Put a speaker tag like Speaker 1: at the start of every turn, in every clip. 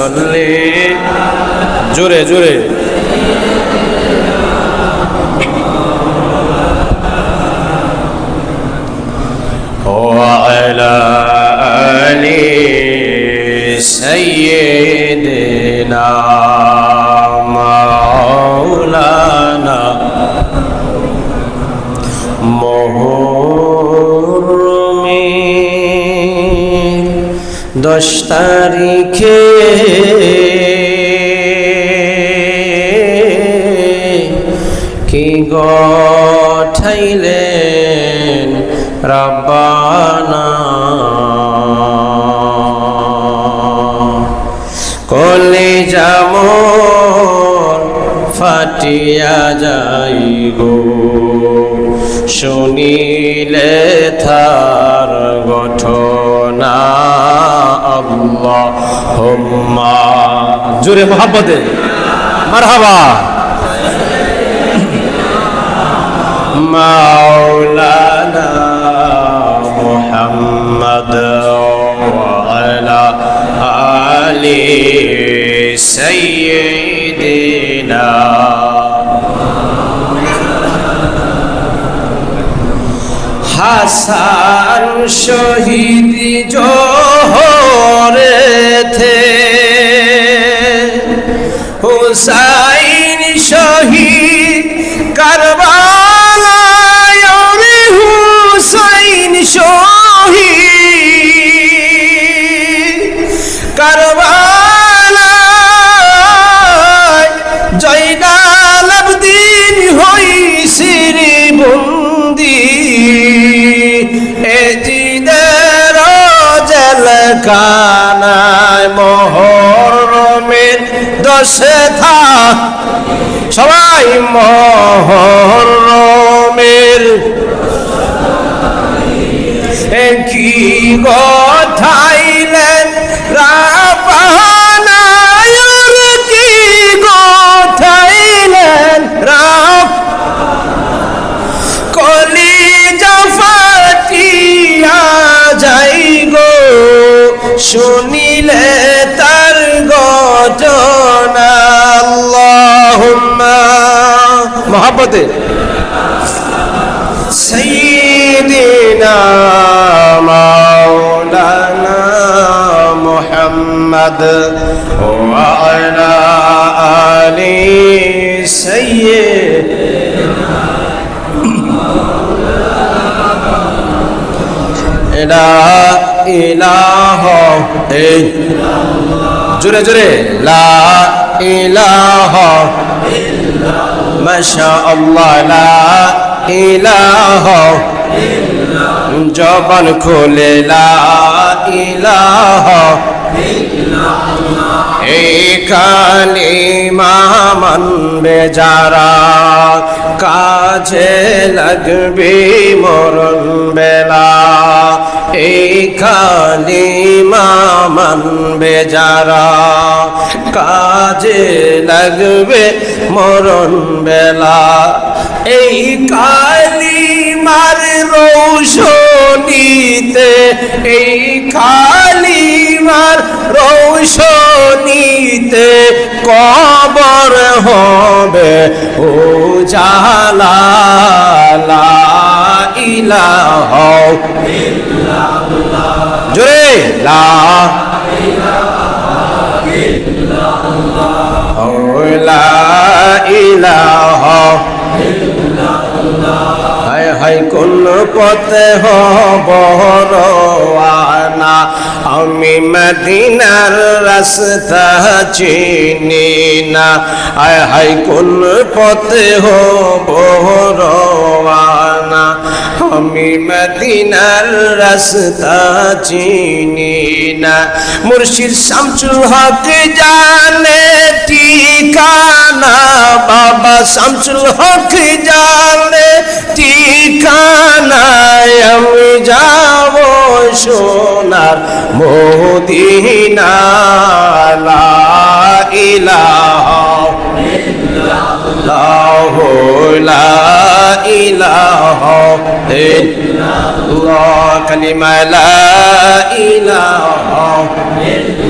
Speaker 1: সাল্লি জোরে জোরে وعلى آل سيدنا مولانا মুহররমের 10 তারিখে কি গঠাইলেন রব্বানা কলিজা মোর ফাটিয়া যাই গো শুনিলে তার ঘটনা আল্লাহুম্মা জোরে মোহাব্বতে মারহাবা মাওলানা মুহাম্মদ ওয়া আলা আলি সাইয়্যিদিনা হাসান শহীদ জোহরেতে হুসাইন শহীদ কারবালায় রে হুসাইন শহীদ কারবালায় জয়নাল আবদিন হইছে রে বন্দী এজিদের জেলখানায় মুহররমের 10 থা সবাই মুহররমের কি গঠাইলেন রাব্বানা কি গঠাইলেন রাব কলিজা ফাটিয়া যাই গো শুনিলে তার ঘটনা আল্লাহুম্মা মোহাব্বতে সাইয়্যিদিনা মাওলানা মুহাম্মদ ওয়া আলা আলি সাইয়্যিদিনা লা ইলাহা ইল্লাল্লাহ জোরে জোরে লা ইলাহা ইল্লাল্লাহ মাশাআল্লাহ লা ইলাহা ইল্লাল্লাহ জবান খুলে লা ইলাহা ইল্লাল্লাহ এই কালিমা মানবে যারা কাজে লাগবে মরণ বেলা এই কালিমা মানবে যারা কাজে লাগবে মরণ বেলা এই কালিমার রৌশনীতে এই কালিমার রৌশনীতে কবর হবে উজালা লা ইলাহা ইল্লাল্লাহ জোরে লা ইলাহা ইল্লাল্লাহ লা ইলাহা ইল্লাল্লাহ হায় হায় কোন পথে হব রওয়ানা আমি মদিনার রাস্তা চিনি না হায় হায় কোন পথে হব রওয়ানা আমি মদিনার রাস্তা চিনি না মুর্শিদ শামসুল হক জানে ঠিকানা বাবা শামসুল হক জানে ঠিকানা আমি যাব সোনার মদিনা লা ইলাহা ইল্লাল্লাহ লা ইলাহা ইল্লাল্লাহ কালিমা লা ইলাহা ইল্লাল্লাহ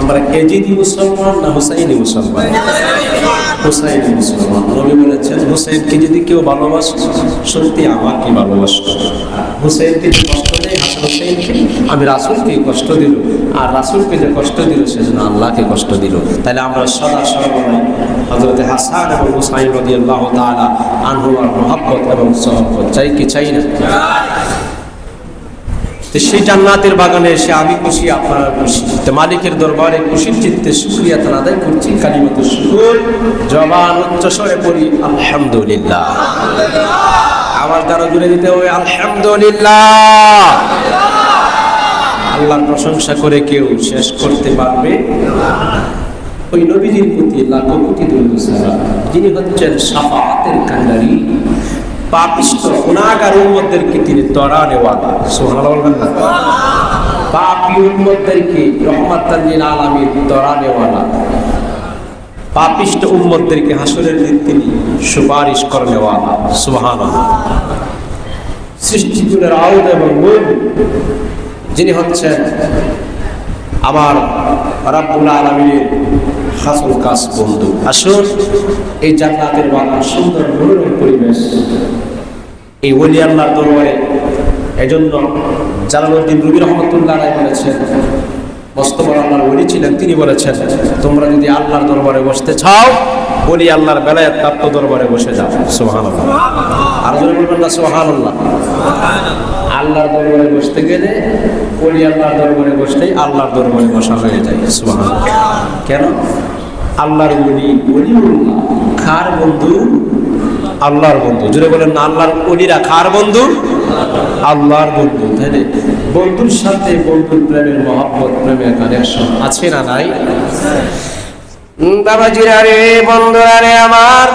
Speaker 1: আমরা এজিদি মুসলমান না হুসাইনি মুসলমান? হুসাইনি মুসলমান। নবী বলেছেন হুসাইনকে যদি কেউ ভালোবাসে সত্যি আমাকে ভালোবাসত। হুসাইনকে যে কষ্ট দেয় হাসান হুসাইনকে, আমি রাসূলকে কষ্ট দিল, আর রাসূলকে যে কষ্ট দিল সেজন্য আল্লাহকে কষ্ট দিল। তাহলে আমরা সদা সর্বদাই হযরত হাসান এবং হুসাইন রাদিয়াল্লাহু তাআলা আনহুমার মহব্বত এবং সহবত চাই কি চাই না? তো সেই জান্নাতের বাগানে এসে আমি খুশি, আপনারা খুশি। তো মালিকের দরবারে খুশির চিত্তে শুকরিয়া আদায় করছি। কালিমাতুশ শুকর জবান উচ্চ স্বরে পড়ি আলহামদুলিল্লাহ। আমার দ্বারা জুড়ে দিতে হবে আলহামদুলিল্লাহ। আল্লাহর প্রশংসা করে কেউ শেষ করতে পারবে ওই নবীজির প্রতি লাখো কোটি দরুদ সালাম, যিনি হচ্ছেন শাফাআতের কান্ডারি, পাপিষ্ঠ গুনাহগার উম্মতদেরকে তিনি তরানেওয়ালা। সুবহানাল্লাহ বলবেন না? পাপী উম্মতদেরকে রহমাতাল লিল আলামিন তরানেওয়ালা, পাপিষ্ঠ উম্মতদেরকে হাসরের দিন তিনি সুপারিশ করনেওয়ালা। সুবহানাল্লাহ। সৃষ্টিকুলের আউদ এবং মূল যিনি হচ্ছেন আমার রাব্বুল আলামিনের খাসুল কাস বন্ধু। আসুন এই জান্নাতের বাগান, সুন্দর মনোরম পরিবেশ, এই ওলি আল্লাহর দরবারে। এজন্য জালালউদ্দিন রুমি রহমাতুল্লাহ আলাইহি বলেছেন, মোস্তফা আল্লাহর ওলি ছিলেন, তিনি বলেছেন তোমরা যদি আল্লাহর দরবারে বসতে চাও ওলি আল্লাহর বেলায়েত প্রাপ্ত দরবারে বসে যাও। সুবহানাল্লাহ। আর জোরে বলবেন না সুবহানাল্লাহ? আল্লাহর দরবারে বসতে গেলে ওলি আল্লাহর দরবারে বসলেই আল্লাহর দরবারে বসা হয়ে যায়। সুবহানাল্লাহ। কেন? আল্লাহর ওলি, ওলিউল্লাহ কার বন্ধু? আল্লাহর বন্ধু। জোরে বলেন না, আল্লাহর ওলিরা কার বন্ধু? আল্লাহর বন্ধু। তাহলে বন্ধুর সাথে বন্ধুর প্রেমের মহব্বত, প্রেমের কানেকশন আছে না নাই? বাবাজিরা রে, বন্ধুরা রে আমার,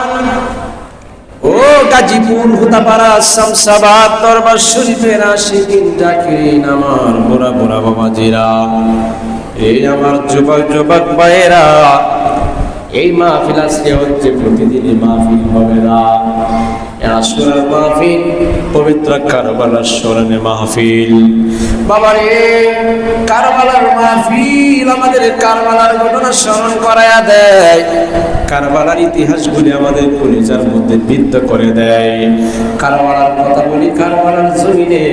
Speaker 1: ও গাজীপুর, হুদাপাড়া, শামসাবাদ, দরবার শরীফের আশিকিন জাকিরিন আমার বুড়া বুড়া বাবাজিরা, এই আমার যুবক যুবক ভাইয়েরা, এই মাহফিল আজকে হচ্ছে প্রতিদিনই মাহফিল হবে না। আশুরার মাহফিল, পবিত্র কারবালার স্মরণে মাহফিল। বাবারে, কারবালার মাহফিল আমাদের কারবালার ঘটনা স্মরণ করায়া দেয়, কারবালার ইতিহাসগুলি আমাদের কলিজার মধ্যে বিদ্ধ করে দেয়। কারবালার কথা বলি, কারবালার জমিনে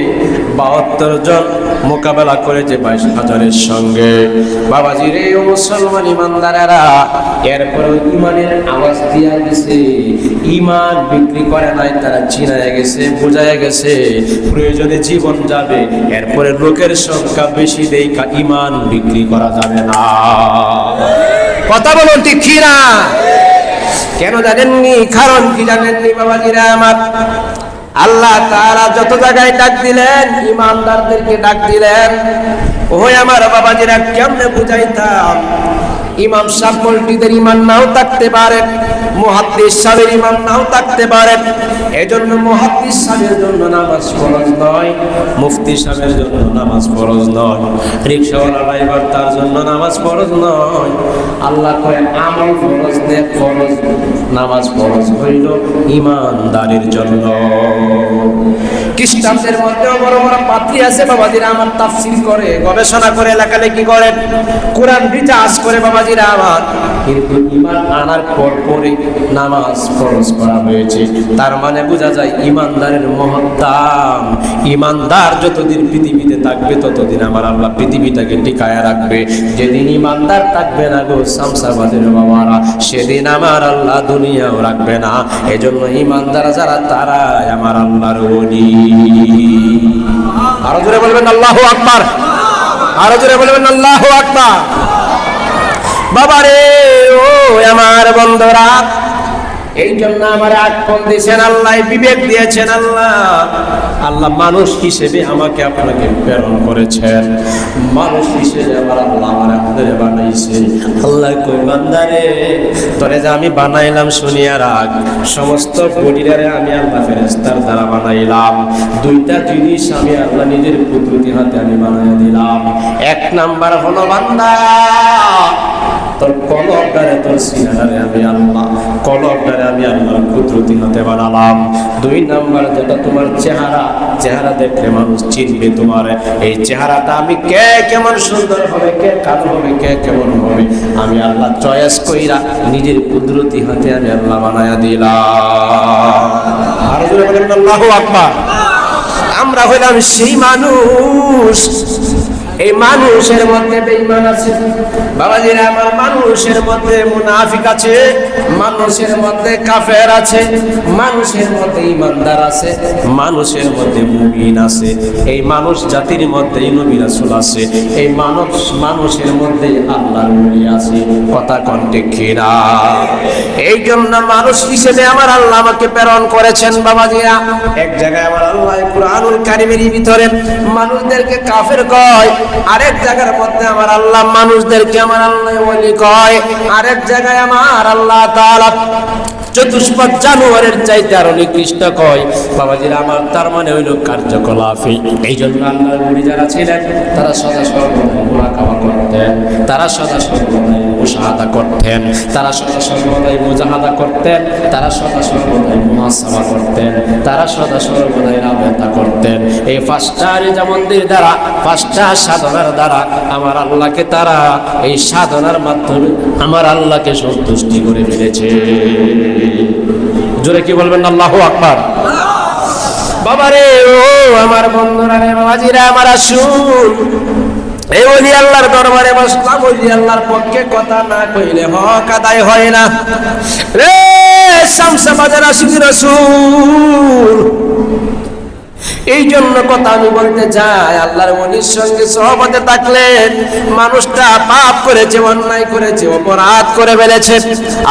Speaker 1: ৭২ জন মোকাবেলা করেছে ২২,০০০-এর সঙ্গে। বাবাজির এই মুসলমান ইমানদারেরা এরপরেও ইমানের আওয়াজ দিয়া গেছে, ইমান বিক্রি করে নাই, তারা চিনায় গেছে, বোঝায় গেছে প্রয়োজনে জীবন যাবে, এরপরে লোকের সংখ্যা বেশি দেখা ইমান বিক্রি করা যাবে না। কথা বলুন ঠিক কি না? কেন জানেননি? কারণ কি জানেননি বাবাজিরা আমার? আল্লাহ তাআলা যত জায়গায় ডাক দিলেন ইমানদারদেরকে ডাক দিলেন। ওই আমার বাবাজিরা কেমনে বুঝাইতাম? ইমাম সাহেব মসজিদের ইমাম নাও থাকতে পারে, মুহাদ্দিস সাহেবের ইমাম নাও থাকতে পারে। এজন্য মুহাদ্দিস সাহেবের জন্য নামাজ ফরজ নয়, মুফতি সাহেবের জন্য নামাজ ফরজ নয়, রিকশাওয়ালা ড্রাইভার তার জন্য নামাজ ফরজ নয়। আল্লাহ কয় আমল ফরজ, নেক ফরজ, নামাজ ফরজ হইল ইমানদারের জন্য। খ্রিস্টানদের মধ্যেও বড় বড় পাত্রী আছে বাবাজিরা আমার, তাফসীর করে, গবেষণা করে, লেখালেখি করে, কোরআন রিসার্চ করে বাবাজিরা আমার, কিন্তু ঈমান আনার পর পরে নামাজ ফরজ করা হয়েছে। তার মানে বোঝা যায় ঈমানদারের মহৎ দাম। ঈমানদার যতদিন পৃথিবীতে থাকবে ততদিন আমার আল্লাহ পৃথিবীটাকে টিকায়া রাখবে। যেদিন ঈমানদার থাকবে না গো শামসাবাদের বাবারা, সেদিন আমার আল্লাহ দুনিয়াও রাখবে না। এজন্য ঈমানদার যারা তারাই আমার আল্লাহর ওলি। আরো জোরে বলবেন আল্লাহু আকবার, আরো জোরে বলবেন আল্লাহু আকবার। বাবারে, ও আমার বন্ধুরা, এই জন্য আমার আকল দিয়েছেন আল্লাহ, বিবেক দিয়েছেন আল্লাহ। আল্লাহ মানুষ হিসেবে আমাকে আপনাকে প্রেরণ করেছেন, মানুষ হিসেবে আমার আল্লাহ আমার আপনাদের বানাইছে। আল্লাহ কই বান্দারে, তোরে যে আমি বানাইলাম শুনিয়া রাখ, সমস্ত বডিরে আমি আল্লাহ ফেরেশতার দ্বারা বানাইলাম। দুইটা জিনিস আমি আল্লাহ নিজের কুদরতি হাতে আমি বানাই দিলাম। এক নাম্বার হলো বান্দা, তোর কলবটারে তোর সিনারে আমি আল্লাহ কলবটারে আমি আল্লাহর কুদরতি হাতে বানালাম। 2 নাম্বার যেটা তোমার চেহারা দেখলে মানুষ চিনবে তোমার। এই চেহারাটা আমি কে কেমন সুন্দর হবে, কে কালো হবে, কে কেমন হবে, আমি আল্লাহ চয়েস কইরা নিজের কুদরতি হাতে আমি আল্লাহ বানায়া দিলাম। আর জোরে বলেন আল্লাহু আকবার। আমরা হইলাম সেই মানুষ, এই মানুষের মধ্যে বেঈমান আছে বাবাজিরা আমার, মানুষের মধ্যে মুনাফিক আছে, মানুষের মধ্যে কাফের আছে, মানুষের মধ্যে ঈমানদার আছে, মানুষের মধ্যে মুমিন আছে। এই মানুষ জাতির মধ্যে নবী রাসূল আছে, এই মানুষের মধ্যে আল্লাহর ওলি আছে। কথা কোন ঠিক কিনা? এই জন্য মানুষ হিসেবে আমার আল্লাহ আমাকে প্রেরণ করেছেন বাবাজিরা। এক জায়গায় আমার আল্লাহ কুরআনুল কারীমের ভিতরে মানুষদেরকে কাফের কয়, আরেক জায়গার মধ্যে আমার আল্লাহ মানুষদেরকে আমার আল্লাহ ওলি কয়, আরেক জায়গায় আমার আল্লাহ তাআলা চতুষ্পদ জানোয়ারের চাইতে আরো নিকৃষ্ট কয় বাবাজিরা আমার। তার মানে হইল কার্যকলাপে। এই জন্য আল্লাহর ওলি যারা ছিলেন তারা সদা সর্বদাই মুরাকাবা করতেন, তারা সদা সর্বদাই মুশাহাদা করতেন, তারা সদা সর্বদাই মুজাহাদা করতেন, তারা সদা সর্বদাই মুহাসাবা করতেন, তারা সদা সর্বদাই রাবেতা করতেন। এই 5টা রেজামন্দির দ্বারা, 5টা সাধনার দ্বারা আমার আল্লাহকে তারা এই সাধনার মাধ্যমে আমার আল্লাহকে সন্তুষ্টি করে ফেলেছে। জোরে কি বলবেন আল্লাহু আকবার। বাবারে ও আমার বন্ধুরা রে বাবাজিরা আমার, আসুন এই ওলি আল্লাহর দরবারে বসলাম। ওলি আল্লাহর পক্ষে কথা না কইলে হক আদায় হয় না রে। শামসাবাদের আশিক রাসূল, এই জন্য কথা আমি বলতে চাই, আল্লাহর ওলির সঙ্গে সহবতে থাকলে মানুষটা পাপ করেছে, অন্যায় করেছে, অপরাধ করে ফেলেছে।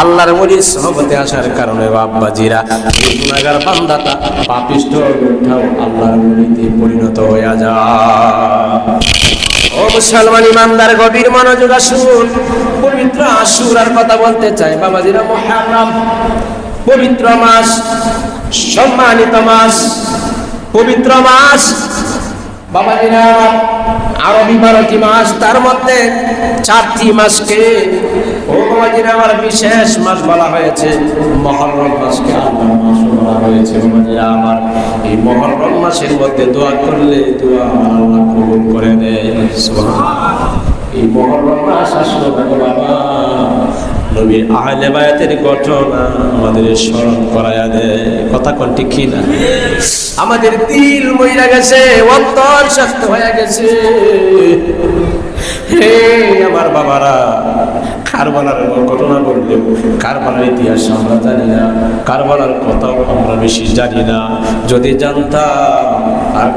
Speaker 1: আল্লাহর ওলির সহবতে আসার কারণে বাবাজিরা এই গুনাহগার বান্দাটা পাপিষ্ঠ লোকটাও আল্লাহর ওলিতে পরিণত হয়ে যায়। ও মুসলমান ইমানদার গভীর মনোযোগ আসুন। পবিত্র আশুরার কথা বলতে চাই বাবাজিরা। মুহররম পবিত্র মাস, সম্মানিত মাস, পবিত্র মাস বাবাজিরা, আরবি 12টি মাস, তার মধ্যে 4টি মাসকে ও বাবাজিরা আমার বিশেষ মাস বলা হয়েছে। মুহররম মাসকে আল্লাহর মাস বলা হয়েছে বাবাজিরা আমার। এই মুহররম মাসের মধ্যে দোয়া করলে দোয়া আল্লাহ কবুল করে দেয়। সুবহানাল্লাহ। এই মুহররম মাস আসলো বাবা, নবীর আহলে বায়াতের ঘটনা আমাদের স্মরণ করায়া দেয়। কথা কোন ঠিক কি না? আমাদের দিল মইরা গেছে, অন্তর শক্ত হয়ে গেছে। হে আমার বাবারা, কারবালার ঘটনা বললেও কারবালার ইতিহাস আমরা জানি না, কারবালার কথাও আমরা বেশি জানি না। যদি জানতাম আর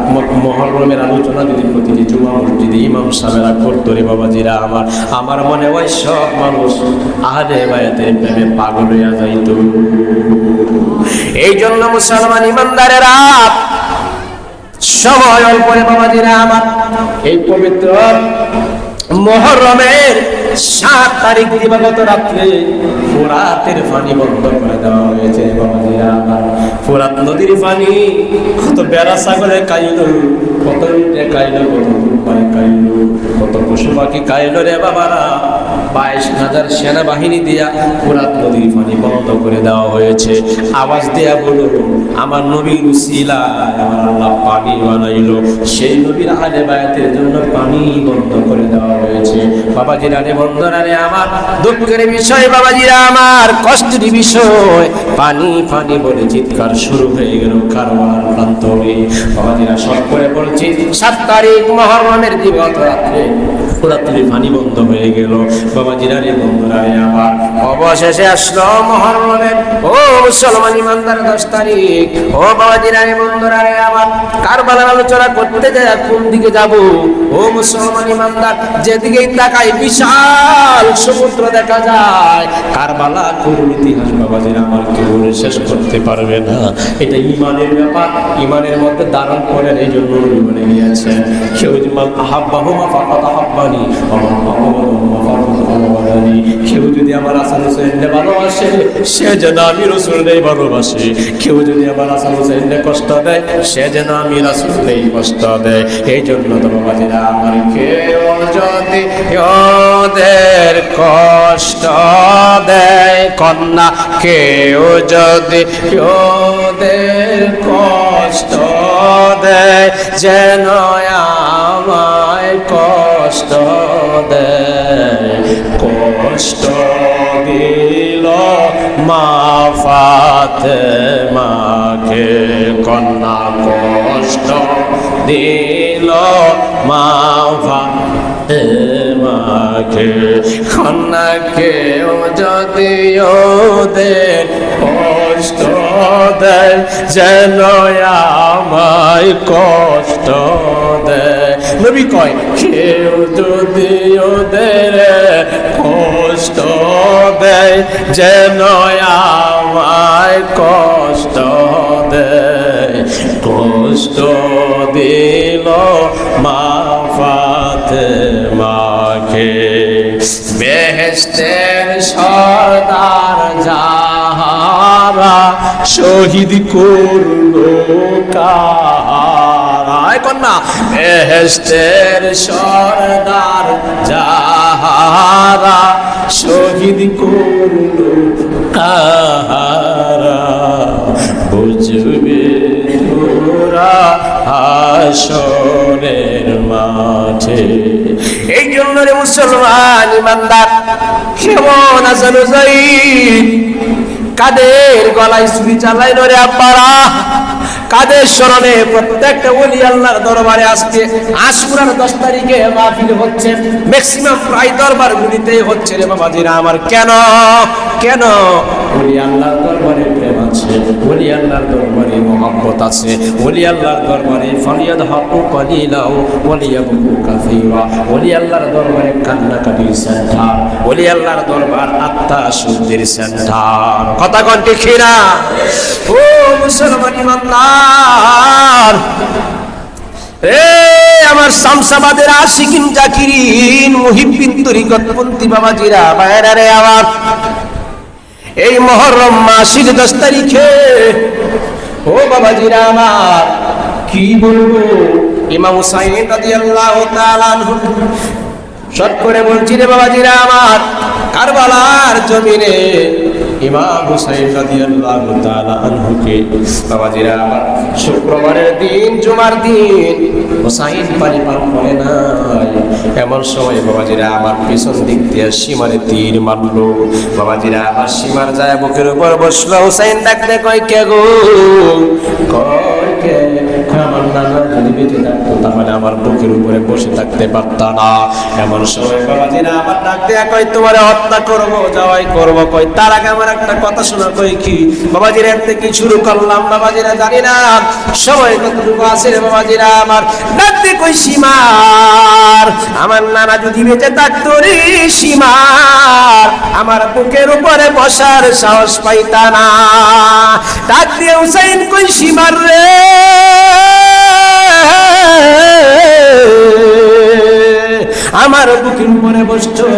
Speaker 1: মুহররমের আলোচনা যদি প্রতিটি জুমা মসজিদে ইমাম সাহেবেরা করতো রে বাবাজিরা আমার মনে হয় সব মানুষ আহলে বায়াতের প্রেমে পাগল হইয়া যাইত। এই জন্য মুসলমান ইমানদারেরা সময় অল্প বাবাজিরা আমার, এই পবিত্র মুহররমের 7 তারিখ দিবাগত রাত্রে ফোরাতের পানি বন্ধ করে দেওয়া হয়েছে বাবাজিরা আমার। ফোরাত নদীর পানি কত বেড়া ছাগলে খাইল, কত উটে খাইল, কত কুরবানি খাইল, কত পশু পাখি খাইল রে বাবারা। 22,000 সেনাবাহিনী দিয়া ফোরাত নদীর পানি বন্ধ করে দেওয়া হয়েছে। আওয়াজ দেয়া বলো আমার নবীর উসিলায় আমার আল্লাহ পানি বানাইলো। সেই নবীর আহলে বায়াতের জন্য পানি বন্ধ করে দেওয়া হয়েছে বাবাজিরা রে। বন্ধুরা রে আমার, দুঃখের বিষয় বাবাজিরা আমার, কষ্টের বিষয়, পানি পানি বলে চিৎকার শুরু হয়ে গেল কারবালার প্রান্তরে বাবাজিরা। সব করে বলছি 7 তারিখ মুহররমের দিবাগত রাত্রে ফোরাতের পানি বন্ধ হয়ে গেল বাবাজিরা রে। বন্ধুরা রে আমার, অবশেষে আসলো মুহররমের ও মুসলমান ইমানদার 10 তারিখ। ও বাবাজিরা রে, বন্ধুরা রে আমার, কারবালার আলোচনা করতে যায় কোন দিকে যাব? ও মুসলমান ইমানদার, যেদিকেই তাকাই বিশাল সমুদ্র দেখা যায়। কারবালা করুণ ইতিহাস বাবাজিরা আমার, কেউ শেষ করতে পারবে না। এটা ইমানের ব্যাপার, ইমানের মধ্যে দাঁড়ান করেন। এই জন্য বলে গিয়েছেন কেউ মান আহাব্বাহুমা ফাকাদ আহাব্বানি ওয়া মান আবগাদাহুমা ফাকাদ মহামাদানি কেউ যদি আমার হাসান হুসাইনকে ভালোবাসে সে যেন আমি রাসূলকে ভালোবাসি, কেউ যদি আমার হাসান হুসাইনকে কষ্ট দেয় সে যেন আমি রাসূলকে কষ্ট দেয়। এই জন্য তো বাবাজিরা আমার কেউ যদি ওদের কষ্ট দেয় কন্যা, কেউ যদি ওদের কষ্ট দেয় যেন আমায় কষ্ট দেয়। কষ্ট দিল মা ফাতেমাকে কন্যা, কষ্ট দিল মা ফাতেমাকে কন্যা, কেউ যদি ওদের কষ্ট দেয় যেন আমায় কষ্ট দেয়। নবী কয় কেউ যদি ওদের কষ্ট দেয় যেন আমায় কষ্ট দেয়। কষ্ট দিল মা ফাতেমাকে বেহেশতের সর্দার যাহারা শহীদ করলো কারায় কন্যা, বেহেশতের সর্দার যাহারা শহীদ করলো কারা বুঝবে তোরা হাসরের মাঠে। এই জন্য রে মুসলমান ইমানদার, কেমন আছেন হুসাইন? কাদের গলায় ছুরি চালাইল রে আব্বারা? কাদের স্মরণে প্রত্যেকটা ওলি আল্লাহর দরবারে আজকে আশুরার 10 তারিখে মাহফিল হচ্ছে, ম্যাক্সিমাম প্রায় দরবারগুলিতেই হচ্ছে রে বাবাজিরা আমার। কেন কেন? ওলি আল্লাহর দরবারে প্রেম আছে, ওলি আল্লাহর দরবারে মহব্বত আছে, ওলি আল্লাহর দরবারে ফারিয়াদ হাকু কালিলাও ওলিয়াবু কাসীরা, ওলি আল্লাহর দরবারে কান্নাকাটির সেন্টার, ওলি আল্লাহর দরবার আত্মা শুদ্ধির সেন্টার। কথা কোন ঠিক না? ও মুসলমান ইমানদার, আমার শামসাবাদের আশিকিন জাকিরিন মুহিব্বিন তরিকতপন্থী বাবাজিরা বাইরে রে আমার, এই মুহররম মাসের 10 তারিখে ও বাবাজিরা আমার কি বলবো, ইমাম হুসাইন রাদিয়াল্লাহু তাআলা আনহু শর্ট করে বলছি রে বাবাজিরা আমার, কারবালার জমিনে ইমাম হুসাইন রাদিয়াল্লাহু তাআলা আনহুকে বাবাজিরা আমার শুক্রবারের দিন জুমার দিন হুসাইন পানি পান করে নাই। এমন সময় বাবাজিরা আমার পিছন দিক দিয়ে সীমারে তীর মারলো। বাবাজিরা আমার সীমার যায় বুকের উপর বসলো। হুসাইন ডাকতে কয় কে গো? কয় কে? আমার নানা যদি বেঁচে থাকতো তাহলে আমার বুকের উপরে বসে থাকতে পারতা না। এমন সময় বাবাজিরা আমার ডাক দেয়া কয় তোমারে হত্যা করবো, জবাই করবো। কয় তার আগে আমার একটা কথা শোনা। কই কি? বাবাজিরা এর থেকে শুরু করলাম বাবাজিরা, জানি না সময় কতটুকু আছে রে বাবাজিরা আমার। ডাকতে কই সীমার, আমার নানা যদি বেঁচে থাকতো রে সীমার আমার বুকের উপরে বসার সাহস পাইতা না। ডাক দিয়ে হুসাইন কই সীমার রে, আমার বুকের উপরে বসছো,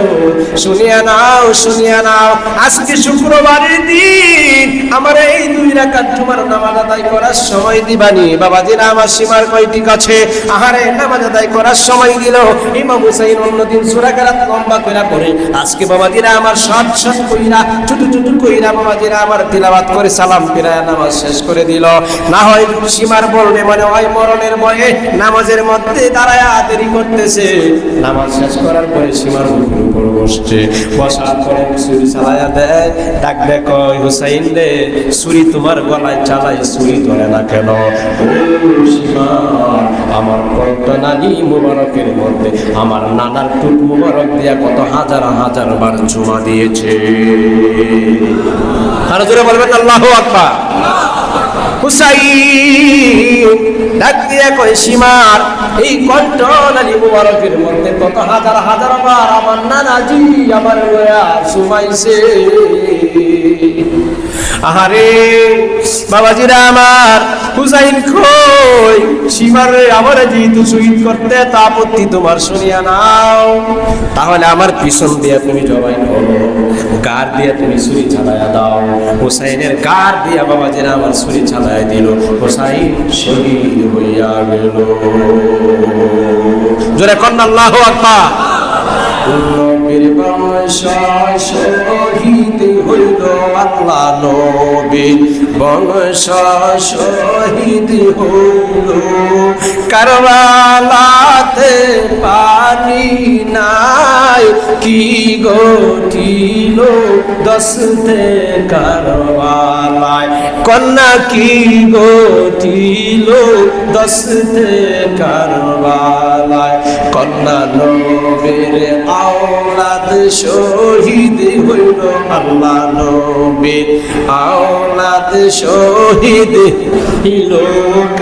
Speaker 1: শুনিয়া নাও শুনিয়া নাও, আজকে শুক্রবারের দিন আমার এই 2 রাকাত জুমার নামাজ আদায় করার সময় দিবানি। বাবাজিরা আমার সীমার কয় ঠিক আছে। আহারে নামাজ আদায় করার সময় দিল। ইমাম হুসাইন অন্যদিন সূরা কেরাত লম্বা কইরা পড়ে, আজকে বাবাজিরা আমার শর্ট শর্ট কইরা ছোট ছোট কইরা বাবাজিরা আমার তিলাওয়াত করে সালাম ফিরায়া নামাজ শেষ করে দিল। না হয় সীমার বলবে মনে হয় মরণের ভয়ে নামাজের মধ্যে দাঁড়ায়া দেরি করতেছে। নামাজ শেষ করার পরে সীমার বুকের উপর বসছে, বসার পরে ছুরি চালায়া দেয়। ডাক দে কয় হুসাইন রে, ছুরি তোমার গলায় চালাই ছুরি ধরে না কেন? ও সীমা, আমার কত নানি মুবারকের মধ্যে আমার নানার টুট মুবারক দিয়া কত হাজার হাজার বার চুমা দিয়েছে। আর জোরে বলবেন আল্লাহু আকবার। হুসাইন ডাক দিয়া কয় সীমার এই কণ্ঠ নানি মুবারকের মধ্যে কত হাজার হাজার বার আমার নানাজি আমার লয়া সুমাইছে। আহারে বাবাজিরা আমার, হুসাইন কই সীমার রে, আমার যেহেতু শহীদ করতে তা আপত্তি তোমার শুনিয়া নাও, তাহলে আমার পিছন দিয়ে তুমি জবাই করো, গার দিয়ে তুমি ছুরি চালাইয়া দাও। হুসাইনের গার দিয়া বাবাজিরা আমার ছুরি চালাইয়া দিল, হুসাইন শহীদ হইয়া গেল। জোরে কন্যা আল্লাহু আকবার। নবীর বংশয় শহীদ হইল আল্লাহ, নবীর বংশয় শহীদ হইল, কারবালাতে পানি নাই কি গঠিল দশতে কারবালায়, কন্যা কি গঠিল দশতে কারবালায়, কন্যা নবীর আওলাদ শহীদ হইল আল্লাহ, নবীর আওলাদ শহীদ হইল,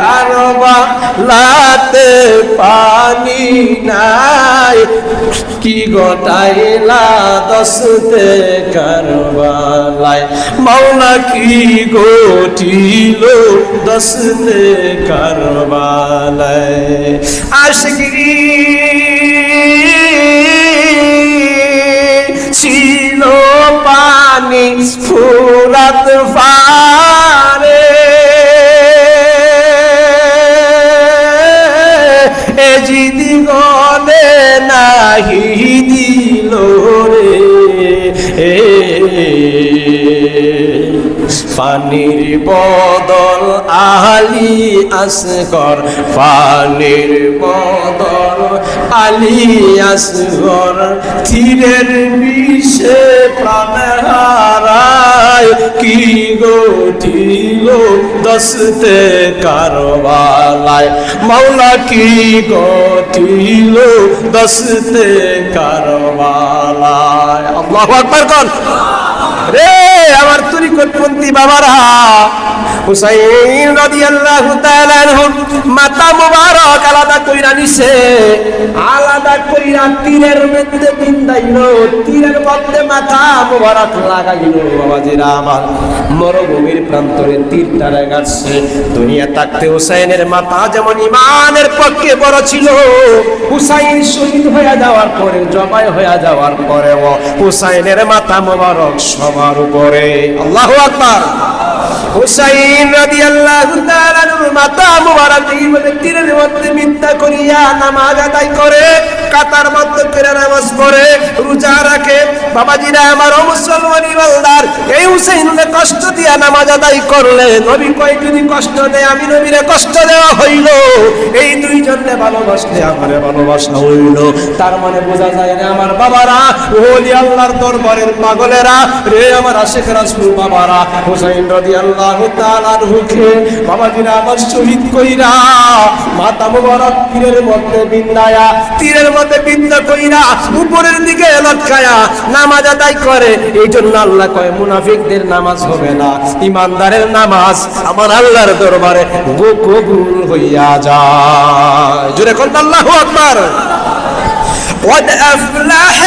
Speaker 1: কারবালাতে পানি নাই কি গোটাইলা দশতে কারবালায়, মাওলা কি গঠিল দশতে কারবালায়। আশিকি ছিল পানি ফুরাত পারে, এ জিদি গলে নাহি দিল রে, পানির বদল আলী আসগর, পানির বদল আলী আসগর, তীরের বিষে প্রাণ হারায় কি গঠিল দশতে কারবালায়, মাওলা কি গঠিল দশতে কারবালায়। আল্লাহু আকবার কর রে আমার তরিকতপন্থী বাবারা। হুসাইন রাদিয়াল্লাহু তাআলা আনহু মাথা মুবারক আলাদা কইরা নিছে, আলাদা কইরা তীরের মধ্যে বিন্দাইল, তীরের মধ্যে মাথা মুবারক লাগাইল। বাবাজিরা আমার, মরুভূমির প্রান্তরে তীরটারে গাছে। দুনিয়া থাকতে হুসাইনের মাথা যেমন ইমানের পক্ষে বড় ছিল, হুসাইন শহীদ হয়ে যাওয়ার পরে, জবাই হয়ে যাওয়ার পরেও হুসাইনের মাথা মুবারক সবার উপরে। আল্লাহু আকবার। হুসাইন রাদিয়াল্লাহু তাআলা আনহু মাথা মুবারক তীরের মধ্যে মিথ্যা করিয়া নামাজ আদায় করে, কাতার মধ্যে করে নামাজ পড়ে, রোজা রাখে। বাবাজিরা আমার, ও মুসলমান ইমানদার, এই হুসাইনকে কষ্ট দিয়া নামাজ আদায় করলে নবী কয় যদি কষ্ট দেয় আমি নবীরে কষ্ট দেওয়া হইল, এই দুইজনে ভালোবাসলে আমারে ভালোবাসা হইল। তার মানে বোঝা যায় না আমার বাবারা, ওলি আল্লাহর দরবারের পাগলেরা রে, আমার আশিক রাসূল বাবারা, হুসাইন রাদিয়াল্লাহু তাআলা আনহুকে বাবাজিরা আমার শহীদ কইরা মাথা মুবারক তীরের মধ্যে বিন্দায়া, তীরের মধ্যে বিন্দা কইরা উপরের দিকে লটকায়া নামাজ আদায় করে। এই জন্য আল্লাহ কয় মুনাফিকদের নামাজ হবে না, ইমানদারের নামাজ আমার আল্লাহর দরবারে কবুল হইয়া যায়। জোরে কোন আল্লাহু আকবার। قد أفلح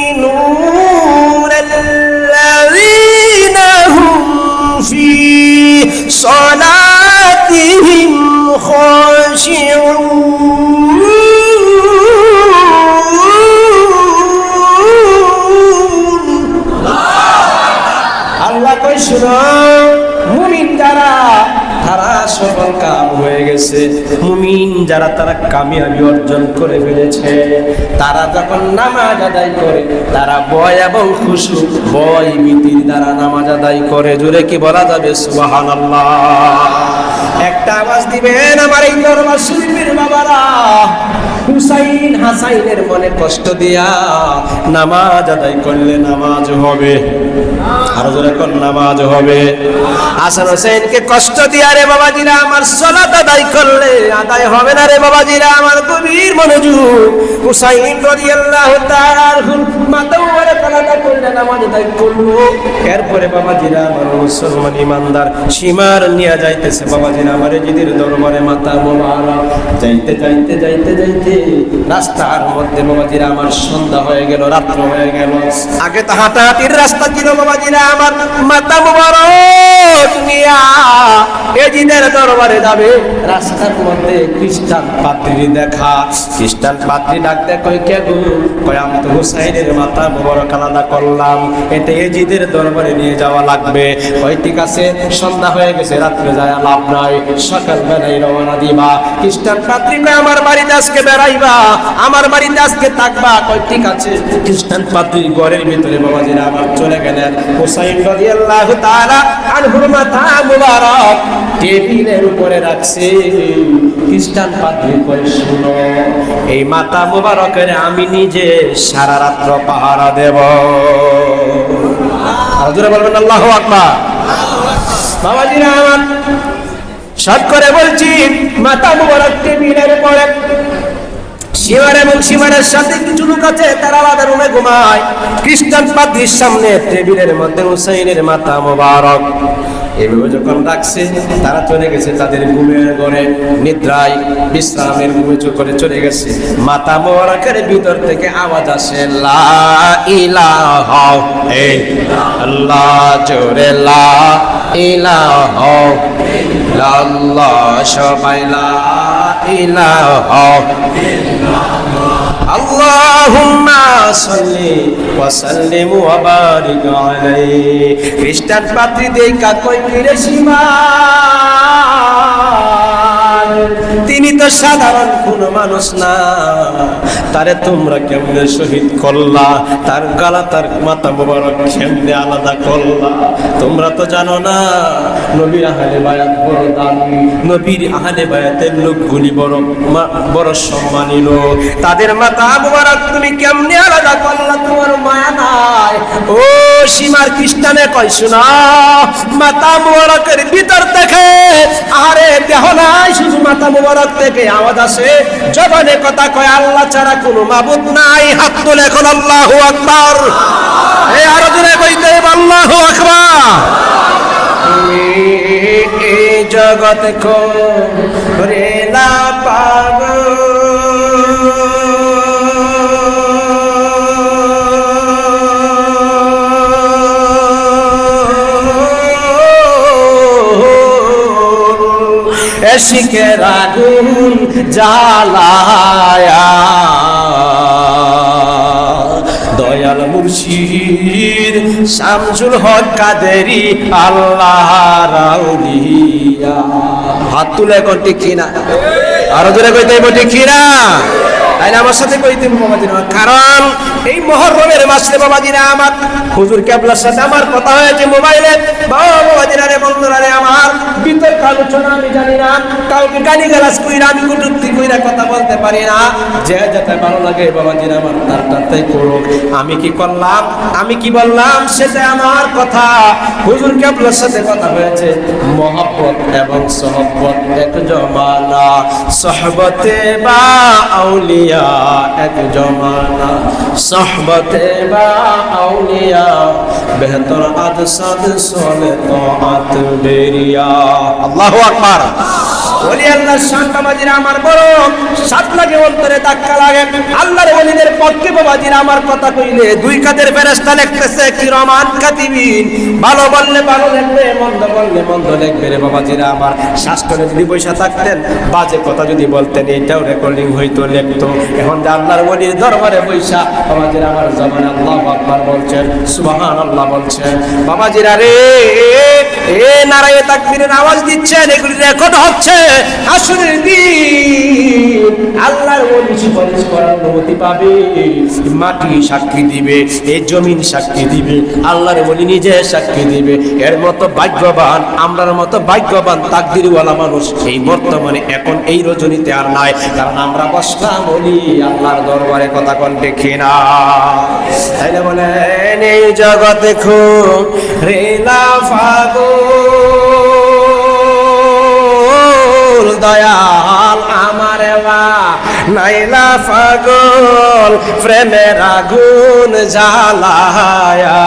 Speaker 1: المؤمنون الذين هم في صلاتهم خاشعون আল্লাহ কই শুনো, মুমিন যারা তারা সফল কাম হয়ে গেছে, মুমিন যারা তারা কামিয়াবি অর্জন করে ফেলেছে, তারা যখন নামাজ আদায় করে তারা ভয় এবং খুশু, ভয় ভীতির দ্বারা নামাজ আদায় করে। জোরে কি বলা যাবে সুবহানাল্লাহ? একটা আওয়াজ দিবেন আমার এই দরবার শরীফের বাবারা। হুসাইন হাসাইনের মনে কষ্ট দিয়া নামাজ আদায় করলে নামাজ হবে, আরো জোরে কোন নামাজ হবে। হাসান হোসেনকে কষ্ট দিয়া রে বাবাজিরা আমার সালাত আদায় করলে আদায় হবে না রে বাবাজিরা আমার। গভীর মনোযোগ। হুসাইন রাদিয়াল্লাহু তাআলা মাথা উপরে কালাদা করলে নামাজ আদায় করলো। এরপরে বাবাজিরা আমার মুসলমান ইমানদার সীমার নিয়ে যাইতেছে বাবাজিরা আমার জিদের দরবারে মাথা মোবারক। যাইতে যাইতে যাইতে যাইতে রাস্তার মধ্যে বাবাজিরা আমার সন্ধ্যা হয়ে গেল, রাত্র হয়ে গেল। আগে তো হাঁটাহাঁটির রাস্তা ছিল বাবাজিরা আমার, মাথা মোবারক নিয়া এজিদের দরবারে যাবে, রাস্তার মধ্যে খ্রিস্টান পাদ্রী দেখা। খ্রিস্টান পাদ্রী ডাকতে কই কে গো? কয় আমি তো হুসাইনের মাথা মোবারক আলাদা করলাম, এটা এজিদের দরবারে নিয়ে যাওয়া লাগবে। কয় ঠিক আছে, সন্ধ্যা হয়ে গেছে, রাত্রে যায় লাভ নাই, সকাল বেলায় রওনা দিবা। খ্রিস্টান পাদ্রী কয় আমার বাড়িতে আজকে বেড়াইবা, আমার বাড়িতে আজকে থাকবা। কয় ঠিক আছে। খ্রিস্টান পাদ্রী ঘরের ভিতরে বাবাজিরা আমার চলে গেলেন। হুসাইন রাদিয়াল্লাহু তাআলা আনহুর মাথা মোবারক টেবিলের উপরে রাখছে। খ্রিস্টান পাদ্রী কয় শুনো, এই মাথা মোবারকের আমি নিজে সারা রাত্র পাহারা দেব। হুজুরে বলবেন আল্লাহু আকবার। বাবাজিরা আমার শর্ট করে বলছি, মাথা মোবারক টেবিলের উপরে, সীমার এবং সীমারের সাথে কিছু লোক আছে, তারা আলাদা রুমে ঘুমায়। খ্রিস্টান পাদ্রীর সামনে টেবিলের মধ্যে হুসাইনের মাথা মোবারক। এভাবে যখন রাখছে, তারা চলে গেছে তাদের ঘুমের ঘরে, নিদ্রায় বিশ্রামের ঘুমে করে চলে গেছে। মাথা মোবারকের ভিতর থেকে আওয়াজ আসে, লা ইলাহা ইল্লাল্লাহ, জোরে লা ইলাহা ইল্লাল্লাহ, সবাই লা ইলাহা আল্লাহুম্মা সাল্লি ওয়া সাল্লিম ওয়া বারিক আলাইহি। খ্রিস্টান পাদ্রী দেখা কই ফিরে সীমান, তিনি তো সাধারণ কোন মানুষ না, তারে তোমরা কেমনে শহীদ করলা, তার গলা তার মাথা মোবারক কেমনে আলাদা করলা? তোমরা তো জানো না নবীর আহলে বায়াত বড় দামি, নবীর আহলে বায়াতের লোকগুলি বড় সম্মানী লোক, তাদের মাথা মোবারক তুমি কেমনে আলাদা করলা? তোমার মায়া নাই? ও সীমার খ্রিস্টানে কয় শোনা, মাথা মোবারকের ভিতর থেকে আরে দেহ নাই, শুধু মাথা মোবারক থেকে আওয়াজ আসে, জবানে কথা কয় আল্লাহ ছাড়া কোনো মাবুদ নাই। হাত তুলে এখন আল্লাহু আকবার। এই আরো জোরে কইতে আল্লাহু আকবার। এই জগৎ করে না পাগল, এশিকের আগুন জ্বালায়া দয়াল মুর্শিদ শামসুল হক কাদেরী আল্লাহর আউলিয়া। হাত তুলে এখন ঠিক কিনা? আরো জোরে কইতে হইব ঠিক কিনা? তাইলে আমার সাথে কইতে বাবাজিরা, কারণ এই মুহররমের মাসে বাবাজিরা আমার হুজুর কেবলার সাথে আমার কথা হয়েছে মোবাইলে। বাবাজিরা রে, বন্ধুরা রে, আমার বিতর্ক আলোচনা আমি জানি না, কাউকে গালি গালাজ কইরা আমি কটূক্তি কইরা কথা বলতে পারি না। যে যেতে ভালো লাগে বাবাজিরা আমার তারটাই করুক। আমি কি করলাম, আমি কি বললাম, সেটা আমার কথা। হুজুর কেবলার সাথে কথা হয়েছে, মহব্বত এবং সহব্বত এক জমানা, সহবতে বা আউলিয়া এক জমানা, সহবতে বা আউলিয়া বেহতর আদ সাদ সোলে তো আত বেরিয়া। আল্লাহু আকবার। ওলি আল্লাহর শান বাবাজিরা আমার বড় সাত লাগে, অন্তরে ধাক্কা লাগে। আল্লাহর ওলিদের পক্ষে বাবাজিরা আমার কথা কইলে দুই কাদের ফেরেশতা লিখতেছে কিরামান কাতিবিন, ভালো বললে ভালো লিখবে, মন্দ বললে মন্দ লিখবে রে বাবাজিরা আমার। শাস্ত্রে যদি বৈশা থাকতেন, বাজে কথা যদি বলতেন, এটাও রেকর্ডিং হইতো, লিখতো। এখন যে আল্লাহর ওলির দরবারে বৈশা বাবাজিরা আমার জবানে আল্লাহু আকবার বলছেন, সুবহানাল্লাহ বলছেন। বাবাজিরা রে, এ নারায়ে তাকবীরের আওয়াজ দিচ্ছেন, এগুলি রেকর্ড হচ্ছে। আসরের দিন আল্লাহর ওলি সুপারিশ করার অনুমতি পাবে, মাটি সাক্ষী দিবে, এই জমিন সাক্ষী দিবে, আল্লাহর ওলি নিজে সাক্ষী দিবে। এর মতো ভাগ্যবান, আমরার মতো ভাগ্যবান তাকদীরওয়ালা মানুষ এই বর্তমানে এখন এই রজনীতে আর নাই। কারণ আমরা বসলাম ওলি আল্লাহর দরবারে, কথা কোন দেখি না। তাইলে বলেন এই জগতে খুব রেলা ফাগল, দয়াল আমার নাইলা পাগল, প্রেমের আগুন জ্বালায়া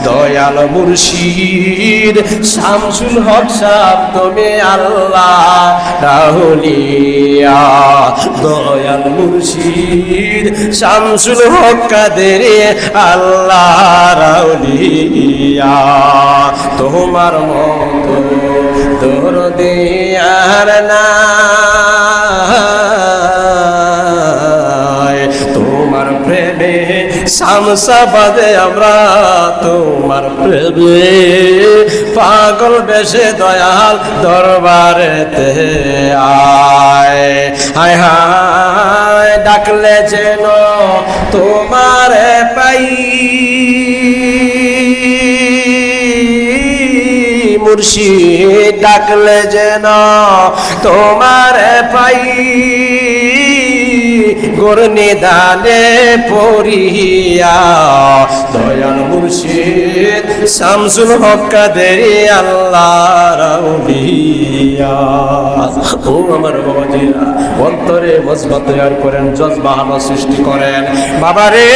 Speaker 1: দয়াল মুর্শিদ শামসুল হক সাহেব তুমি আল্লাহ রাউলিয়া, দয়াল মুর্শিদ শামসুল হক কাদের আল্লাহ রাউলিয়া। তোমার মতো দরদে আর নাই, তোমার প্রেমে শামসাবাদে আমরা তোমার প্রেমে পাগল বেশে দয়াল দরবারেতে আয়। হায় হায় ডাকলে যেন তোমার পাই, মুর্শিদ ডাকলে যেন তোমার পাই, গোরনে দানে পড়িয়া দয়াল মুর্শিদ শামসুল হক কাদের আল্লাহ রাউলিয়া। ও আমার বাবাজিরা, অন্তরে মজবা তৈরি করেন, জজবা হানা সৃষ্টি করেন। বাবারে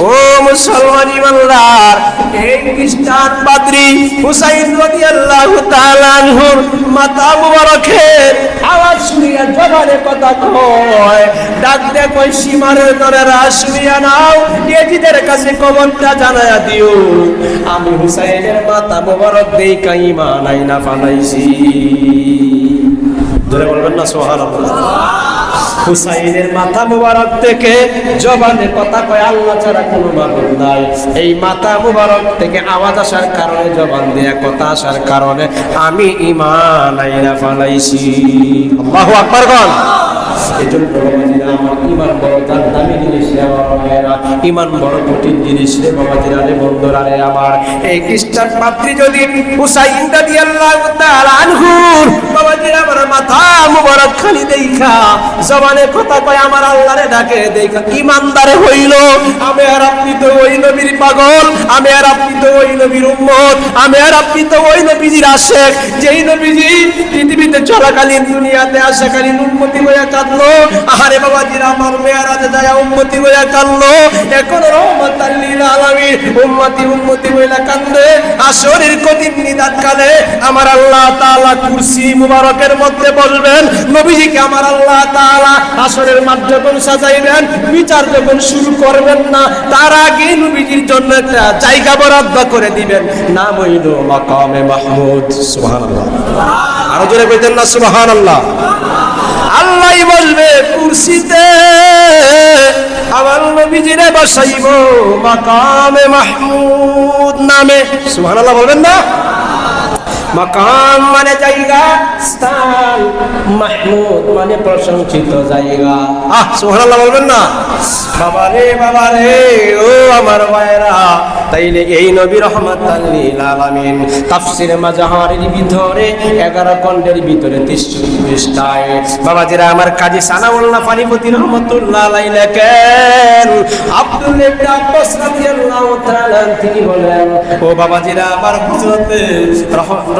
Speaker 1: ও মুসলমান ইমানদার, এই খ্রিস্টান পাদ্রী হুসাইন রাদিয়াল্লাহু তাআলা আনহুর মাথা মুবারকের আওয়াজ শুনিয়া জবানে কথা কয়, ডাক দে কই সীমারের দরেরা শুনিয়া নাও, ইয়েজিদের কাছে খবরটা জানায়া দিও, আমি হুসাইনের মাথা মুবারক দেইখা ঈমান আইনা ফালাইছি। ধরে বলবেন না সুবহানাল্লাহ। হুসাইনের মাথা মুবারক থেকে জবানে কথা কয় আল্লাহ ছাড়া কোনো মাবুদ নাই। এই মাথা মুবারক থেকে আওয়াজ আসার কারণে, জবান দিয়ে কথা আসার কারণে আমি ঈমান আইনা ফালাইছি। আল্লাহু আকবার বল। এজন্য বাবাজিরা আমার ঈমান বড় দামি জিনিস রে আমার ভাইরা, ঈমান বড় কঠিন জিনিস রে বাবাজিরা রে বন্ধুরা রে আমার। এই খ্রিস্টান পাদ্রী যদি হুসাইন রাদিয়াল্লাহু তাআলা আনহুর বাবাজিরা আমার মাথা মুবারক খালি দেইখা জবানে কথা কয় আমার আল্লাহরে ডাকে দেখা ঈমানদার হইল। আমি আর আপনি তো ওই নবীর পাগল, আমি আর আপনি তো ওই নবীর উম্মত, আমি আর আপনি তো ওই নবীজির আশিক, যেই নবীজি পৃথিবীতে চলাকালীন দুনিয়াতে আশাকালীন উম্মতি হইয়া কাঁদলো। আরে বাবাজিরা আমার মেয়ারাজে যায় উম্মতি হইয়া কাঁদলো, এখন রহমাতাল লিল আলামিন উম্মতি উম্মতি হইয়া কান্দে। আসরের কঠিন নিদান কালে আমার আল্লাহ তাআলা কুরসি মুবারকের মধ্যে বসবেন, নবীজিকে আমার আল্লাহ তাআলা আসরের মাঠ যখন সাজাইবেন, বিচার যখন শুরু করবেন না তার আগে নবীজির জন্য একটা জায়গা বরাদ্দ করে দিবেন, নাম হইল মাকামে মাহমুদ। সুবহানাল্লাহ, আরো জোরে কইতেন না সুবহানাল্লাহ। আল্লাহ বলবে কুরসিতে আমার নবীজিরে বসাইব মাকামে মাহমুদ নামে। সুবহানাল্লাহ বলবেন না? মাকাম মানে জায়গা, স্থান, মাহমুদ মানে প্রশংসিত জায়গা। সুবহানাল্লাহ বলবেন না? বাবারে ও আমার ভাইরা, তাইলে এই নবী রাহমাতাল লিল আলামিন তাফসীরে মাজাহারির ভিতরে 11 খণ্ডের ভিতরে 33 পৃষ্ঠায় বাবাজিরা আমার কাজী সানাউল্লাহ ফারিপতি রহমাতুল্লাহ আলাইহি লেখেন, আব্দুল্লাহ ইবনে আব্বাস রাদিয়াল্লাহু তাআলা তিনি বলেন, ও বাবাজিরা আমার হযরতে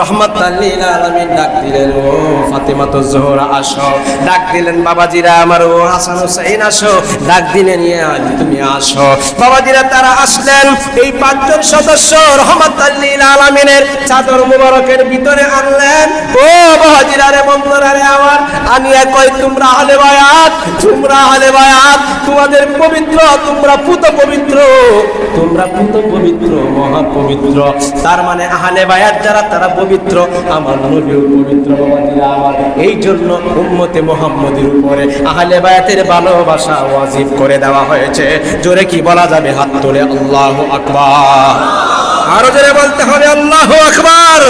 Speaker 1: রহমাতাল লিল আলামিন ডাক দিলেন, ও ফাতেমাতুজ জোহরা আসো, ডাক দিলেন বাবাজিরা আমার ও হাসান হুসাইন আসো, ডাক দিলেন ইয়া আলী তুমি আসো। বাবাজিরা তারা আসলেন, এই 5 জন সদস্য রহমাতাল লিল আলামিনের চাদর মুবারকের ভিতরে আনলেন। ও বাবাজিরা রে বন্ধুরা রে আমার, আনিয়া কয় তোমরা আহলে বায়াত, তোমরা আহলে বায়াত, তোমাদের পবিত্র, তোমরা পুত পবিত্র, তোমরা পুত পবিত্র, মহা পবিত্র। তার মানে আহলে বায়াত যারা তারা পবিত্র, আমার নবীও পবিত্র। বাবাজিরা আমার, এই জন্য উম্মতে মুহাম্মদের উপরে আহলে বায়াতের ভালোবাসা ওয়াজিব করে দেওয়া হয়েছে। জোরে কি বলা যাবে? হাত তুলে আল্লাহু আকবার। আরো জোরে বলতে হবে আল্লাহু আকবার।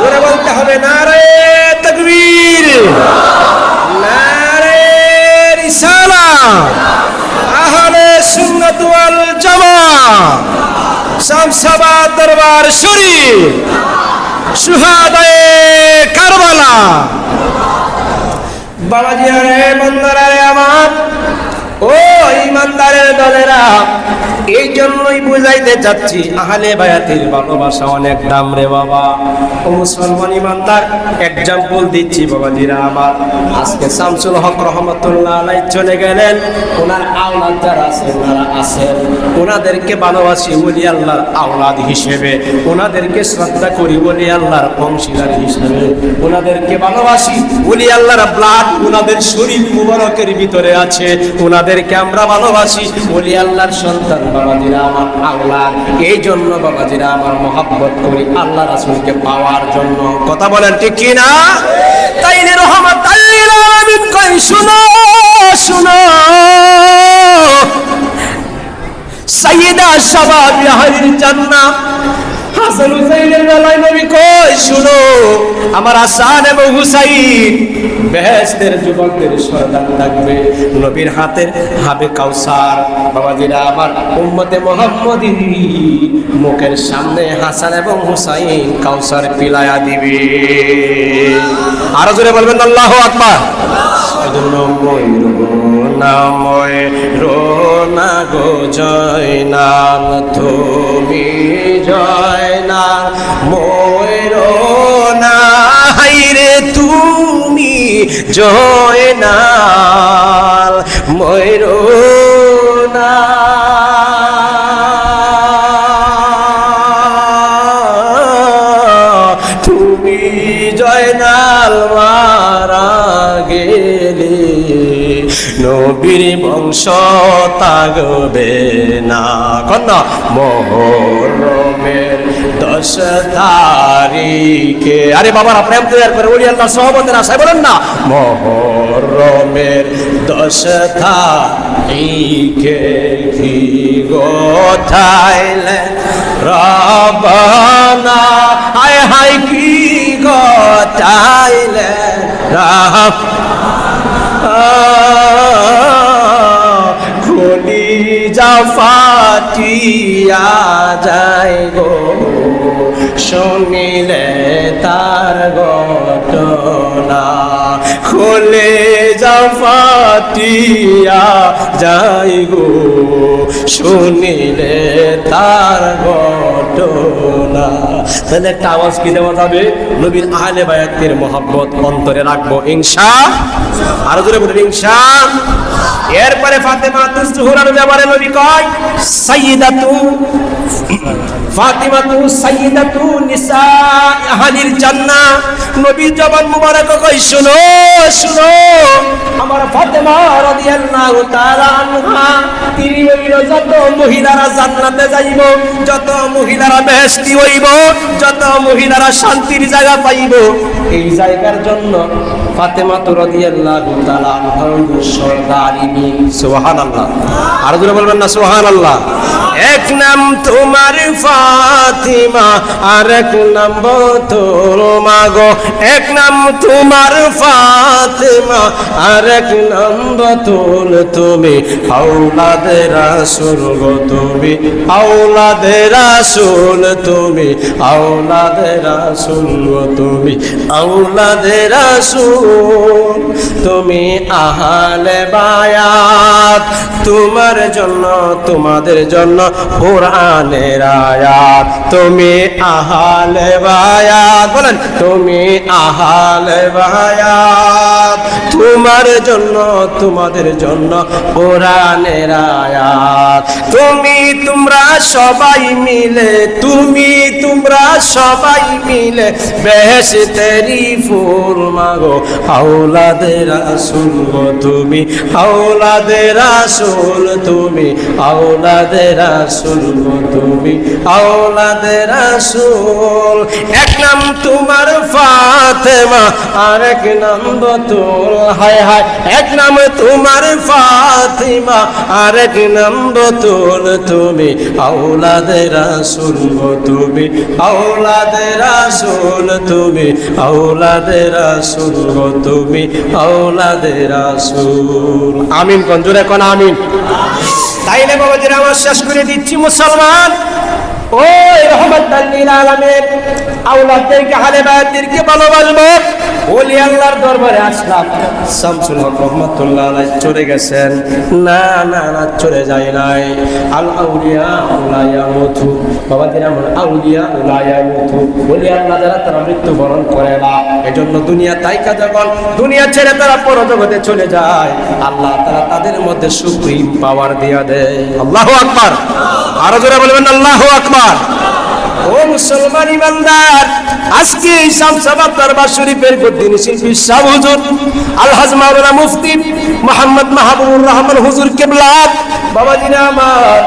Speaker 1: জোরে বলতে হবে নারে তাকবীর, নারে রিসালাত, আহলে সুন্নাত ওয়াল জামাত, শামসাবাদ দরবার শরীফ, শুহাদায়ে কারবালা। বাবাজি রে বন্ধুরা রে আমার, ও ইমানদারের দলেরা, এই জন্যই বুঝাইতে চাচ্ছি আহলে বায়াতের ভালোবাসা অনেক দাম রে বাবা। ও মুসলমান ইমানদার, এক্সাম্পল দিচ্ছি বাবাজিরা আমার। আজকে শামসুল হক রহমতুল্লাহ আলাইহি চলে গেলেন, ওনার আওলাদ যারা আছে ওনারা আছেন, ওনাদেরকে ভালোবাসি ওলি আল্লাহর আওলাদ হিসেবে, ওনাদেরকে শ্রদ্ধা করি ওলি আল্লাহর অংশীদার হিসেবে, ওনাদেরকে ভালোবাসি ওলি আল্লাহর ব্লাড ওনাদের শরীর মুবারকের ভিতরে আছে, ওনাদেরকে আমরা ভালোবাসি ওলি আল্লাহর সন্তান বাবাজিরা আমার আওলাদ। এই জন্য বাবাজিরা আমার মহব্বত করি আল্লাহ রাসূলকে পাওয়ার জন্য। কথা বলেন ঠিক কি না? তাইলে রহমাতুল লিল আলামিন কই শুনো শুনো, সাইয়্যিদা শাবাব আহলিল জান্নাহ হাসান হুসাইনের বেলায় নবী কই শুনো, আমার হাসান এবং হুসাইন বেহেশতের যুবকদের সর্দার থাকবে, নবীর হাতের হাবে কাউসার বাবাজিরা আমার উম্মতে মুহাম্মদী মুখের সামনে হাসান এবং হুসাইন কাউসার পিলায়া দিবে। আরো জোরে বলবেন আল্লাহু আকবার। রোনা গো জয়নাল তুমি জয়নাল ময়ূরনা, হাইরে তুমি জয়নাল ময়ূরনা, তুমি জয়নাল মারা গেলে নবীর বংশ তাগবে না। কন্যা মুহররমের 10 তারিখে, আরে বাবারা প্রেম তৈরি করে ওলি আল্লাহর সহবতের আশায় বলেন না, মুহররমের 10 তারিখে কি গোথাইলে রবানা, হায় হায় কি গোথাইলে কলিজা ফাটিয়া যায় গো শুনিলে তার ঘটনা, কলিজা ফাটিয়া যায় গো শুনিলে তার ঘটনা। তাহলে একটা আওয়াজ কি দেওয়া যাবে? নবীর আহলে বায়াতের মহব্বত অন্তরে রাখবো ইনশাআল্লাহ। আরো জোরে বলুন ইনশাআল্লাহ। এরপরে ফাতেমাতুজ জোহরার ব্যাপারে নবী কয় ফাতিমাতু সাইয়্যিদাতু নিসা আহলিল জান্নাহ। নবী জবান মুবারক কই শুনো শুনো, আমার ফাতেমা রাদিয়াল্লাহু তাআলা আনহা তিনি হইল যত মহিলারা জান্নাতে যাইব, যত মহিলারা বেহেশতি হইব, যত মহিলারা শান্তির জায়গা পাইব, এই জায়গার জন্য ফাতেমা রাদিয়াল্লাহু তাআলা আনহা সরদারিনী। সুবহানাল্লাহ। আর জোরে বলবেন না সুবহানাল্লাহ। এক নাম তোমার ফাতিমা, আর এক নাম তোর মাগো, এক নাম তোমার ফাতিমা, আর এক নাম তোর তুমি আওলাদে রাসূল গো, তুমি আওলাদে রাসূল, তুমি আওলাদে রাসূল গো, তুমি আওলাদে রাসূল, তুমি আহলে বায়াত, তোমার জন্য তোমাদের জন্য কোরআনের আয়াত, তুমি আহলে বায়াত, বলেন তুমি আহলে বায়াত, তোমার জন্য তোমাদের জন্য কোরআনের আয়াত, তুমি তোমরা সবাই মিলে, তুমি তোমরা সবাই মিলে বেহেশতেরি ফুল মাগো, আওলাদে রাসূল গো, তুমি আওলাদে রাসূল, তুমি আওলাদে রাসূল গো, তুমি আওলাদে রাসূল। এক নাম তোমার ফাতেমা, আর এক নাম বতুল, হায় হায়, এক নাম তোমার ফাতিমা, আর এক নাম বতুল, তুমি আওলাদে রাসূল গো, তুমি আওলাদে রাসূল, তুমি আওলাদে রাসূল গো, তুমি আওলাদে রাসূল। আমিন কোন জোরে কোন আমিন। তাইলে বাবাজিরা আমার শেষ করে দিচ্ছি মুসলমান, ওই রহমাতুল লিল আলামিন আওলাদদেরকে আহলে বায়াতদেরকে ভালোবাসবো। ওলি আল্লাহর দরবারে আসলাম, শামসুল হক রহমাতুল্লাহ আলাইহি চলে গেছেন। না না না, চলে যায় নাই। আল আউলিয়া লা ইয়ামুতু, বাবাজিরা আমার আউলিয়া লা ইয়ামুতু, ওলি আল্লাহ যারা তারা মৃত্যুবরণ করে না। এজন্য দুনিয়া তাইকা যখন দুনিয়া ছেড়ে তারা পরজগতে চলে যায়, আল্লাহ তাআলা তাদের মধ্যে সুপ্রিম পাওয়ার দিয়া দেয়। আল্লাহু আকবার, আরো জোরে বলবেন আল্লাহু আকবার। ও মুসলমান ইমানদার, আজকে এই শামসাবাদ দরবার শরীফের গদ্দিনী শিল্পী শাহ হুজুর আলহাজ মাওলানা মুফতি মোহাম্মদ মাহবুবুর রহমান হুজুর কেবলা, বাবাজিরা আমার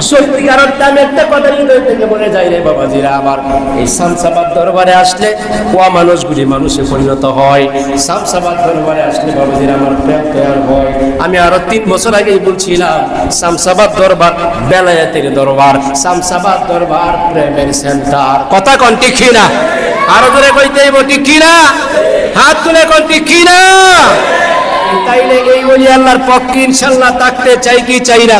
Speaker 1: সত্যিকার অর্থে আমি একটা কথা হৃদয় থেকে বলে যাই রে বাবাজিরা আমার, এই শামসাবাদ দরবারে আসলে কোয়া মানুষগুলি মানুষে পরিণত হয়। শামসাবাদ দরবারে আসলে বাবাজিরা আমার প্রেম তৈরি হয়। আমি আরো 3 বছর আগেই বলছিলাম, শামসাবাদ দরবার বেলায়েতের দরবার, শামসাবাদ দরবার প্রেমের সেন্টার। কথা কোন ঠিক কিনা? আরো ধরে কইতে হইব ঠিক কিনা? হাত তুলে কোন ঠিক কিনা? তাইলে এই ওলি আল্লাহর পক্ষে ইনশাআল্লাহ থাকতে চাই কি চাই না?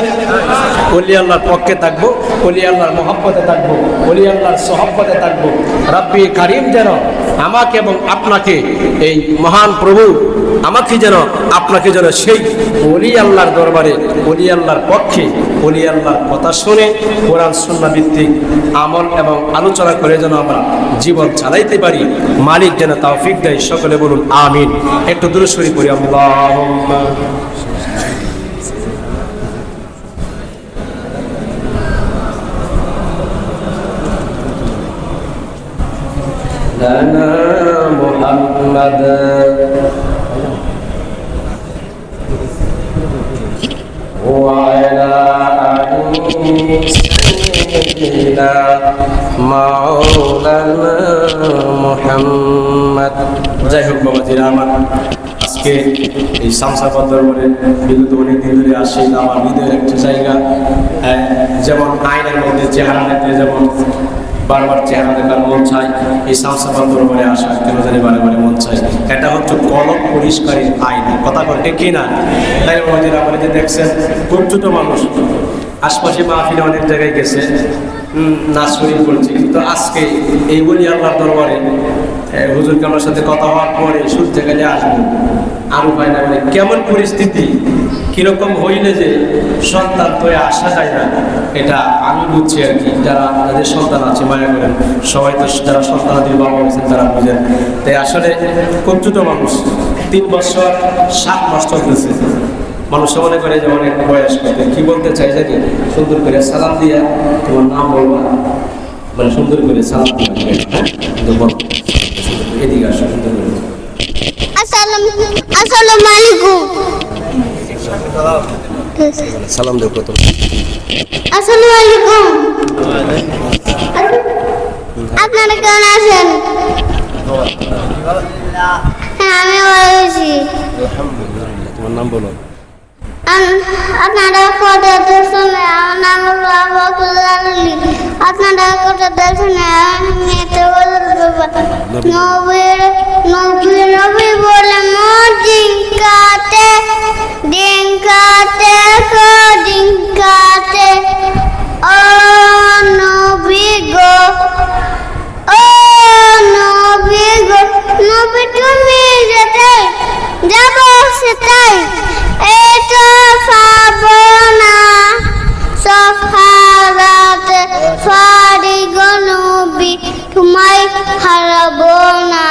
Speaker 1: ওলি আল্লাহর পক্ষে থাকবো, ওলি আল্লাহর মহব্বতে থাকবো, ওলি আল্লাহর সহব্বতে থাকবো। রাব্বি কারীম যেন আমাকে এবং আপনাকে, এই মহান প্রভু আমাকে যেন আপনাকে যেন সেই ওলি আল্লাহর দরবারে, ওলি আল্লাহর পক্ষে, ওলি আল্লাহর কথা শুনে কোরআন সুন্নাহ ভিত্তিক আমল এবং আলোচনা করে যেন আমরা জীবন চালাইতে পারি। মালিক যেন তৌফিক দেয়। সকলে বলুন আমিন। একটু দুরূদ শরীফ পড়ি। আল্লাহুম্মা লানা মুহাম্মাদ ওয়া আলা আলিহি সাইয়্যিদিনা মাওলানা মুহাম্মদ। যাই হোক বাবাজিরা আমার, আজকে এই শামসাবাদ দরবারে বিগত অনেক দিন ধরে আসি। আমার হৃদয়ের একটা জায়গা, যেমন আয়নার মধ্যে চেহারা দেখলে যেমন বারবার চেহারা দেখার মন চাই, এই শামসাবাদ দরবারে আসা কেন জানি বারে বারে মন চাই। এটা হচ্ছে কলম পরিষ্কারের আয়না। কথা বলতে কি না? তাই বাবাজিরা আমার যে দেখছেন খুব ছোট মানুষ, আশপাশে মাহফিলে অনেক জায়গায় গেছে, নাচ শরীর করছে, কিন্তু আজকে এই বলি আল্লাহর দরবারে হুজুর কামার সাথে কথা হওয়ার পরে সূর্যে গেলে আসবো আরো পায় না। মানে কেমন পরিস্থিতি, কিরকম হইলে যে সন্তান তো আসা যায় না, এটা আমি বুঝছি আর কি। যাদের সন্তান আছে মায়া করেন, সবাই তো যারা সন্তানাদের বাবা হয়েছেন তারা বুঝেন। তাই আসলে খুব ছোট মানুষ, 3 বছর 7 মাস চলতেছে। মানুষ মনে করে যে অনেক বয়স করতে, কি বলতে চাই জানি, সুন্দর করে সালাম দিয়া তোমার নাম বলবা, মানে সুন্দর করে সালাম দিয়া এদিকে আসো, সুন্দর করে
Speaker 2: আসসালামু আলাইকুম।
Speaker 1: সালাম দেব প্রথম।
Speaker 2: আসসালামু আলাইকুম। আপনারা কেমন আছেন? হ্যাঁ, আমি ভালো আছি।
Speaker 1: আলহামদুলিল্লাহ। তোমার নাম বলো।
Speaker 2: আপনারা কথা দেখছেন, আমার নাম হলো আবুল আলী। আপনারা কথা দেখছেন, আমি তো নবী বলে ডিঙ্কাতে ডিঙ্কাতে ডিঙ্কাতে ও নবী গো, ও নবী গো, নবী তুমি যেতে যাব সেটাই এটা পাবো না, সফারাতে ফারি গো নবী তোমায় হারাবো না।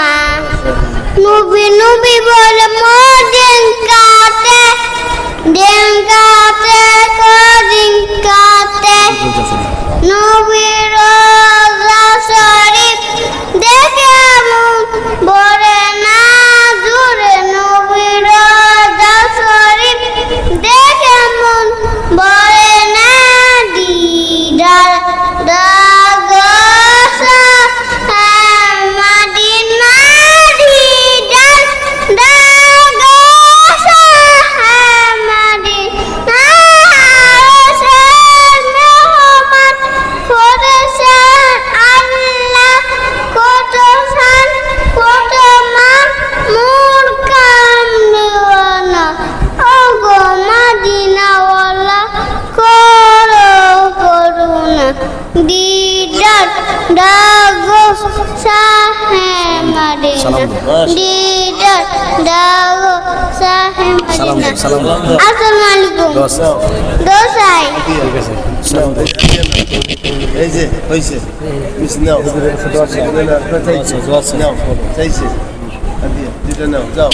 Speaker 2: নবী নবী বলে ডিঙ্কাতে ডিঙ্কাতে ডিঙ্কাতে নবীর রওজা শরীফ দেখে মন ভরে না জুড়ে, নবীর রওজা শরীফ দেখে মন ভরে না দিদার দাগসা মদিনা দিদার দাগসা মদিনা মেহমান ডিডর দাগো সাহেব
Speaker 1: সালাম
Speaker 2: মদিনা
Speaker 1: দাও, সালাম দাও।
Speaker 2: আসসালামু আলাইকুম
Speaker 1: দোয়া।
Speaker 2: দোসাই
Speaker 1: ঠিক আছে
Speaker 3: এই যে হয়েছে নাও নাও চাইছে নাও চাইছে দুইটা নাও যাও